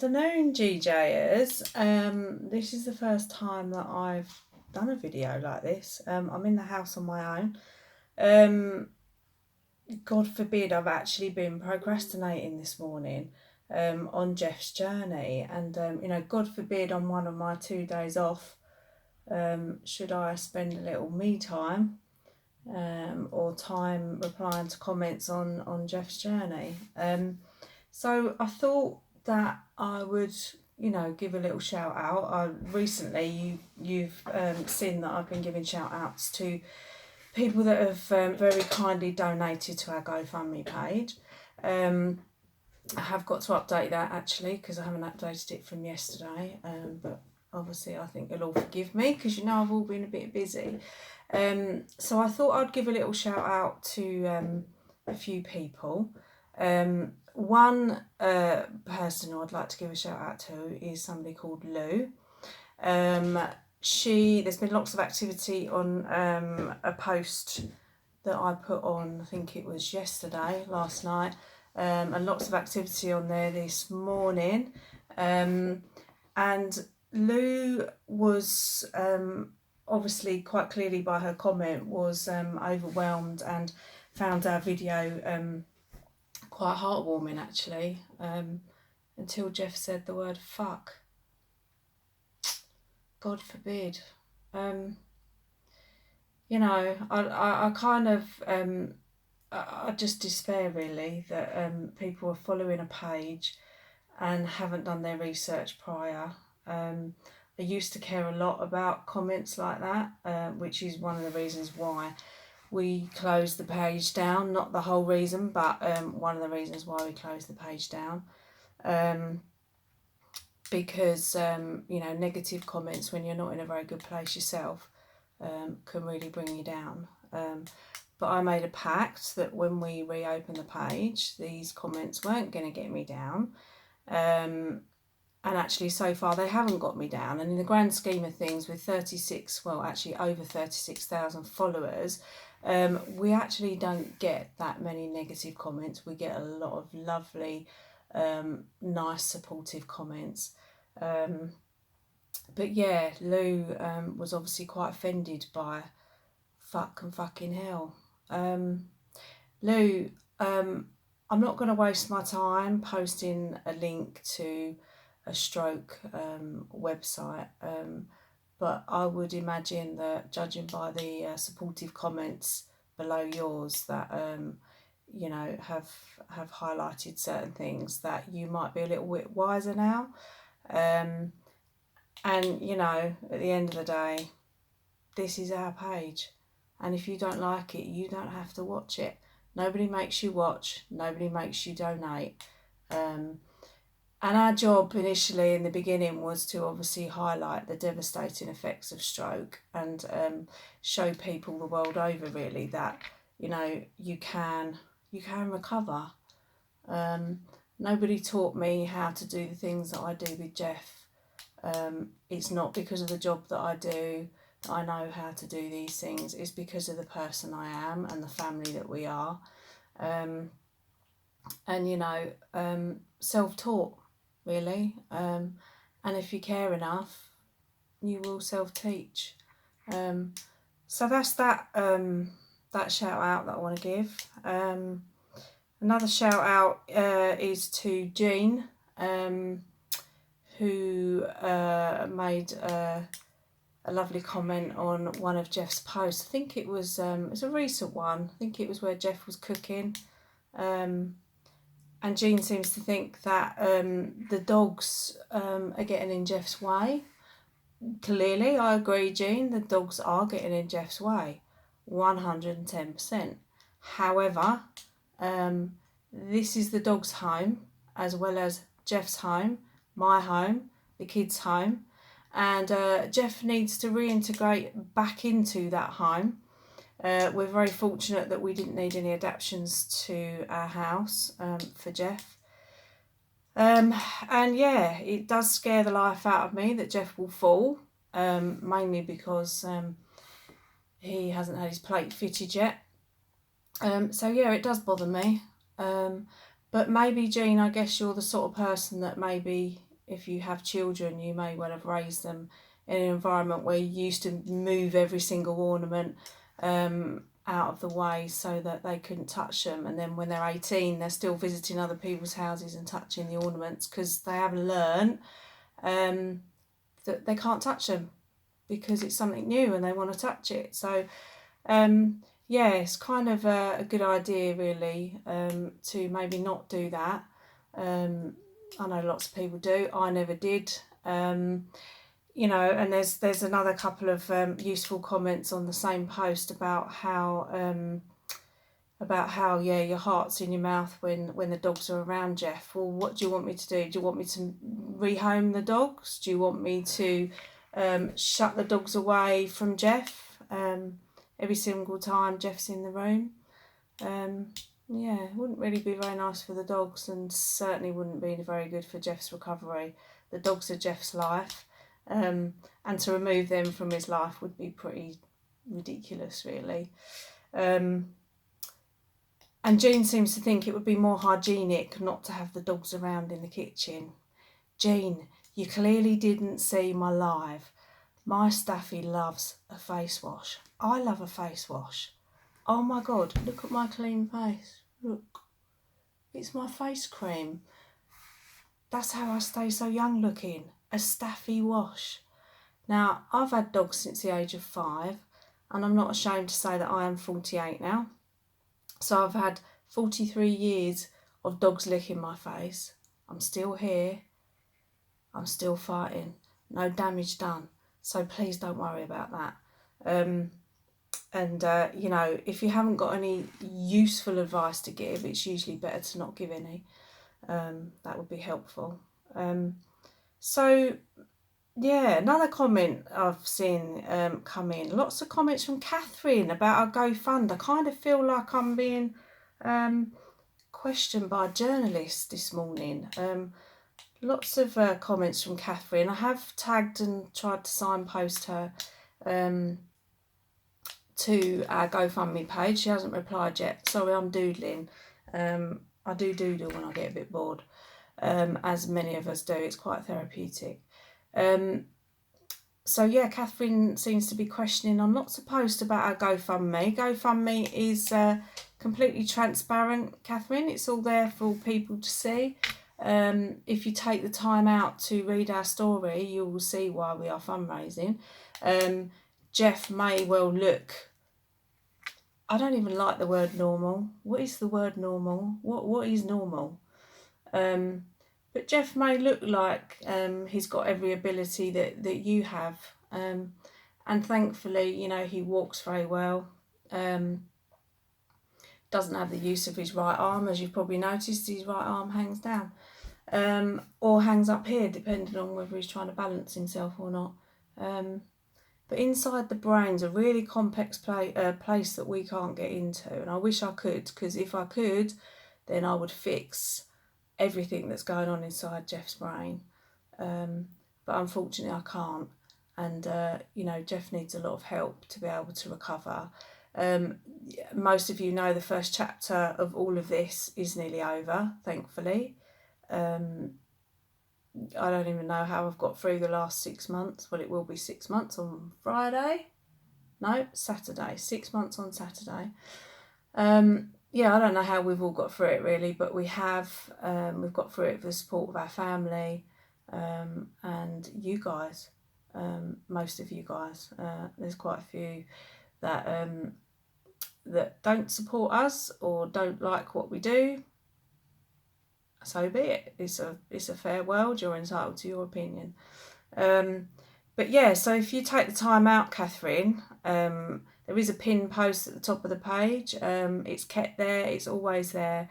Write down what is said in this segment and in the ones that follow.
afternoon, GJers. This is the first time that I've done a video like this. I'm in the house on my own. God forbid I've actually been procrastinating this morning on Jeff's journey, and God forbid on one of my 2 days off should I spend a little me time or time replying to comments on Jeff's journey. So I thought that I would, give a little shout out. Recently you've seen that I've been giving shout outs to people that have very kindly donated to our GoFundMe page. I have got to update that actually because I haven't updated it from yesterday, but obviously I think you'll all forgive me because I've all been a bit busy. So I thought I'd give a little shout out to a few people. One person who I'd like to give a shout out to is somebody called Lou. There's been lots of activity on a post that I put on, I think it was last night, and lots of activity on there this morning. And Lou was obviously quite clearly by her comment was overwhelmed and found our video quite heartwarming actually, until Jeff said the word fuck. God forbid. I kind of I just despair really that people are following a page and haven't done their research prior. I used to care a lot about comments like that, which is one of the reasons why we closed the page down. Not the whole reason, but one of the reasons why we closed the page down. Because negative comments when you're not in a very good place yourself can really bring you down. But I made a pact that when we reopen the page, these comments weren't going to get me down. And actually so far they haven't got me down. And in the grand scheme of things, with over 36,000 followers, we actually don't get that many negative comments. We get a lot of lovely, nice, supportive comments. But yeah, Lou was obviously quite offended by fuck and fucking hell. Lou, I'm not going to waste my time posting a link to a stroke website, but I would imagine that judging by the supportive comments below yours that have highlighted certain things, that you might be a little bit wiser now. And at the end of the day, this is our page, and if you don't like it, you don't have to watch it. Nobody makes you watch, nobody makes you donate. And our job initially in the beginning was to obviously highlight the devastating effects of stroke and show people the world over really that you can recover. Nobody taught me how to do the things that I do with Jeff. It's not because of the job that I do that I know how to do these things. It's because of the person I am and the family that we are. Self-taught really. And if you care enough, you will self-teach. So that's that shout out that I want to give. Another shout out is to Jean, who made a lovely comment on one of Jeff's posts. I think it was a recent one. I think it was where Jeff was cooking. And Jean seems to think that the dogs are getting in Jeff's way. Clearly, I agree, Jean, the dogs are getting in Jeff's way, 110%. However, this is the dog's home, as well as Jeff's home, my home, the kids' home, and Jeff needs to reintegrate back into that home. We're very fortunate that we didn't need any adaptations to our house for Jeff. And yeah, it does scare the life out of me that Jeff will fall, mainly because he hasn't had his plate fitted yet. So yeah, it does bother me. But maybe, Jean, I guess you're the sort of person that maybe if you have children, you may well have raised them in an environment where you used to move every single ornament out of the way so that they couldn't touch them, and then when they're 18 they're still visiting other people's houses and touching the ornaments because they haven't learned that they can't touch them because it's something new and they want to touch it. So yeah, it's kind of a good idea really to maybe not do that. I know lots of people do. I never did. You know, and there's another couple of useful comments on the same post about how yeah, your heart's in your mouth when the dogs are around Jeff. Well, what do you want me to do? Do you want me to rehome the dogs? Do you want me to shut the dogs away from Jeff every single time Jeff's in the room? Yeah, it wouldn't really be very nice for the dogs, and certainly wouldn't be very good for Jeff's recovery. The dogs are Jeff's life, and to remove them from his life would be pretty ridiculous, really. And Jean seems to think it would be more hygienic not to have the dogs around in the kitchen. Jean, you clearly didn't see my live. My Staffy loves a face wash. I love a face wash. Oh my God, look at my clean face. Look, it's my face cream. That's how I stay so young looking. A Staffy wash. Now, I've had dogs since the age of 5, and I'm not ashamed to say that I am 48 now. So I've had 43 years of dogs licking my face. I'm still here. I'm still fighting. No damage done. So please don't worry about that. You know, if you haven't got any useful advice to give, it's usually better to not give any. That would be helpful. So, yeah, another comment I've seen come in. Lots of comments from Catherine about our GoFund. I kind of feel like I'm being questioned by a journalist this morning. Lots of comments from Catherine. I have tagged and tried to signpost her to our GoFundMe page. She hasn't replied yet. Sorry, I'm doodling. I do doodle when I get a bit bored, as many of us do. It's quite therapeutic. So yeah, Catherine seems to be questioning. I'm not supposed about our GoFundMe. GoFundMe is completely transparent, Catherine. It's all there for people to see. If you take the time out to read our story, you will see why we are fundraising. Jeff may well look, I don't even like the word normal. What is the word normal? What is normal? But Jeff may look like he's got every ability that you have. And thankfully, you know, he walks very well. Doesn't have the use of his right arm. As you've probably noticed, his right arm hangs down. Or hangs up here, depending on whether he's trying to balance himself or not. But inside the brain's a really complex place that we can't get into. And I wish I could, because if I could, then I would fix everything that's going on inside Jeff's brain. But unfortunately I can't. And, you know, Jeff needs a lot of help to be able to recover. Most of you know the first chapter of all of this is nearly over, thankfully. I don't even know how I've got through the last 6 months. Well, it will be 6 months on Friday. No, Saturday. 6 months on Saturday. Yeah, I don't know how we've all got through it really, but we have. We've got through it with the support of our family and you guys. Most of you guys. There's quite a few that that don't support us or don't like what we do. So be it. It's a fair world. You're entitled to your opinion. But yeah, so if you take the time out, Catherine, there is a pinned post at the top of the page. It's kept there. It's always there.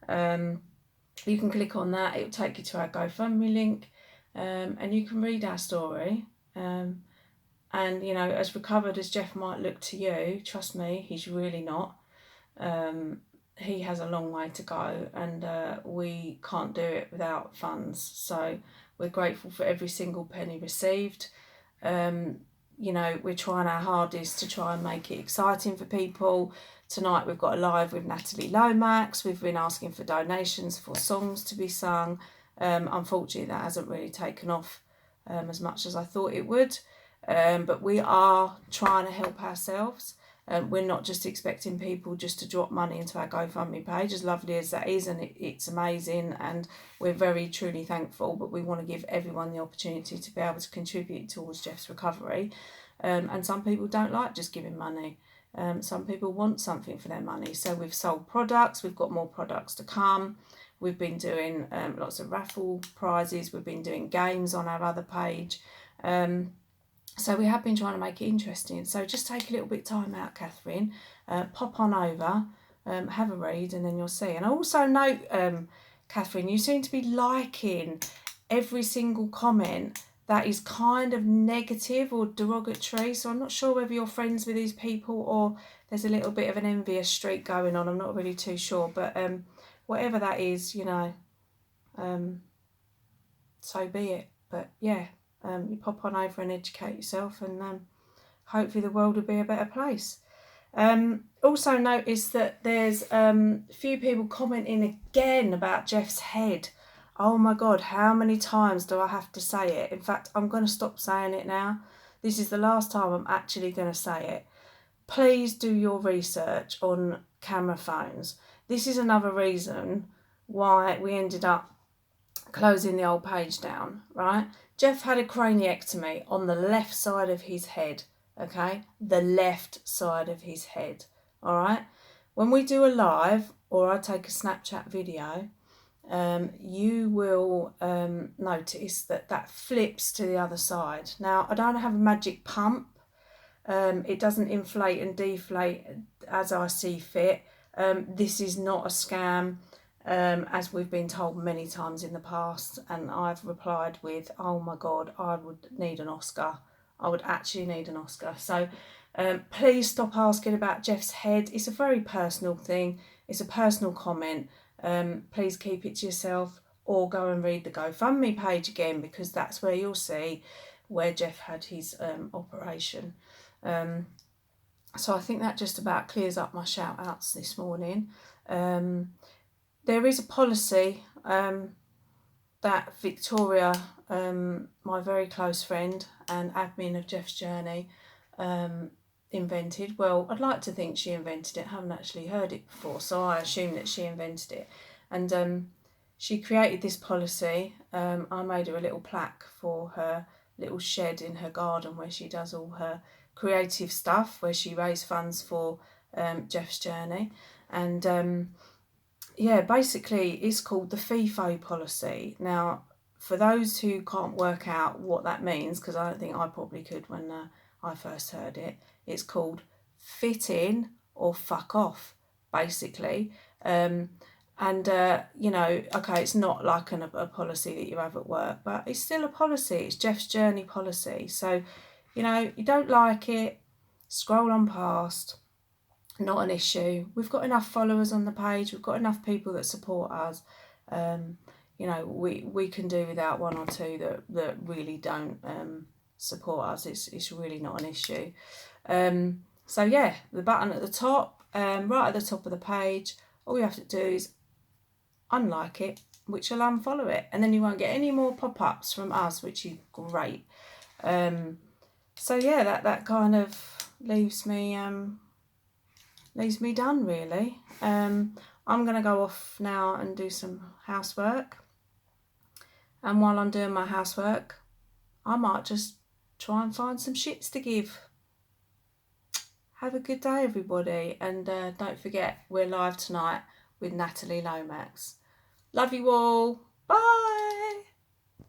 You can click on that. It'll take you to our GoFundMe link, and you can read our story. And you know, as recovered as Jeff might look to you, trust me, he's really not. He has a long way to go, and we can't do it without funds. So we're grateful for every single penny received. You know, we're trying our hardest to try and make it exciting for people. Tonight we've got a live with Natalie Lomax. We've been asking for donations for songs to be sung. Unfortunately, that hasn't really taken off as much as I thought it would. But we are trying to help ourselves. We're not just expecting people just to drop money into our GoFundMe page, as lovely as that is, and it's amazing, and we're very truly thankful, but we want to give everyone the opportunity to be able to contribute towards Jeff's recovery. And some people don't like just giving money. Some people want something for their money. So we've sold products, we've got more products to come. We've been doing lots of raffle prizes, we've been doing games on our other page. So we have been trying to make it interesting. So just take a little bit of time out, Catherine. Pop on over, have a read, and then you'll see. And I also note, Catherine, you seem to be liking every single comment that is kind of negative or derogatory. So I'm not sure whether you're friends with these people or there's a little bit of an envious streak going on. I'm not really too sure. But whatever that is, you know, so be it. But yeah. You pop on over and educate yourself, and hopefully the world will be a better place. Also notice that there's a few people commenting again about Jeff's head. Oh my God, how many times do I have to say it? In fact, I'm going to stop saying it now. This is the last time I'm actually going to say it. Please do your research on camera phones. This is another reason why we ended up closing the old page down, right? Jeff had a craniectomy on the left side of his head, okay? The left side of his head, all right? When we do a live or I take a Snapchat video, you will notice that flips to the other side. Now, I don't have a magic pump. It doesn't inflate and deflate as I see fit. This is not a scam. As we've been told many times in the past, and I've replied with, oh my God, I would need an Oscar. I would actually need an Oscar. So please stop asking about Jeff's head. It's a very personal thing. It's a personal comment. Please keep it to yourself, or go and read the GoFundMe page again, because that's where you'll see where Jeff had his operation. So I think that just about clears up my shout outs this morning. There is a policy that Victoria, my very close friend and admin of Jeff's Journey, invented. Well, I'd like to think she invented it. I haven't actually heard it before, so I assume that she invented it. And she created this policy. I made her a little plaque for her little shed in her garden where she does all her creative stuff, where she raised funds for Jeff's Journey. And yeah, basically it's called the FIFO policy. Now, for those who can't work out what that means, because I don't think I probably could when I first heard it, it's called fit in or fuck off, basically. You know, okay, it's not like a policy that you have at work, but it's still a policy. It's Jeff's Journey policy. So, you know, you don't like it, scroll on past. Not an issue. We've got enough followers on the page. We've got enough people that support us. You know, we can do without one or two that really don't support us. It's really not an issue. So yeah, the button at the top, right at the top of the page, all you have to do is unlike it, which will unfollow it, and then you won't get any more pop-ups from us, which is great. So yeah, that kind of leaves me done, really. I'm going to go off now and do some housework. And while I'm doing my housework, I might just try and find some shits to give. Have a good day, everybody. And don't forget, we're live tonight with Natalie Lomax. Love you all. Bye.